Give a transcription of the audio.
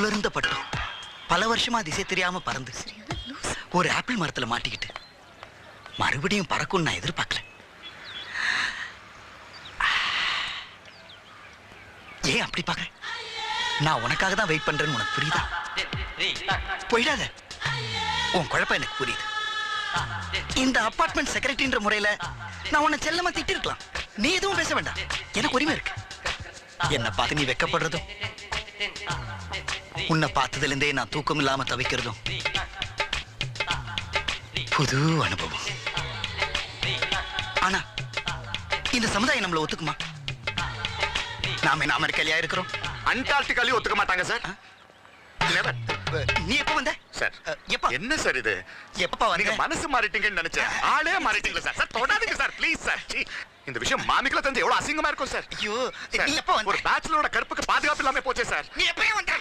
உலர்ந்த பட்டம் பல வருஷமா திசை தெரியாம பறந்து ஒரு ஆப்பிள் மரத்துல மாட்டிக்கிட்டு மறுபடியும் பறக்கும் நான் எதிர்பார்க்கல. ஏன் அப்படி பாக்குற? நான் உனக்காக தான் வெயிட் பண்றேன்னு உனக்கு புரியுதா? போயிடாத. உன் குழப்பம் எனக்கு புரியுது. இந்த அபார்ட்மெண்ட் செக்ரட்டரின்ற முறையில நான் உன்னை செல்லமா திட்டிருக்கலாம். நீ எதுவும் பேச வேண்டாம், எனக்கு உரிமை இருக்கு. என்ன பார்த்து நீ வெக்கப்படுறதும் உன்னை பார்த்ததுல இருந்தே நான் தூக்கம் இல்லாம தவிக்கிறதும் புது அனுபவம். ஆனா இந்த சமுதாயம் நம்மள ஒத்துக்குமா? நாம என்ன அமெரிக்காலியா இருக்கிறோம்? அண்டார்டிகாலையும் ஒத்துக்க மாட்டாங்க சார். நீ எப்ப வந்த சார்? எப்ப? என்ன சார் இது? எப்பப்பா நீங்க வந்தீங்க? மனசு மாறிட்டீங்கன்னு நினைச்சேன். ஆளே மாறிட்டீங்களா சார்? சார் தொடாதீங்க சார், ப்ளீஸ் சார். இந்த விஷயம் மாமிக்குள்ள தெரிஞ்சு எவ்வளவு அசிங்கமா இருக்கும் சார். ஐயோ, சார், நீ எப்ப வந்த? ஒரு பேச்சுலரோட கற்புக்கு பாதுகாப்பு இல்லாம போச்சே சார். நீ எப்ப வந்த?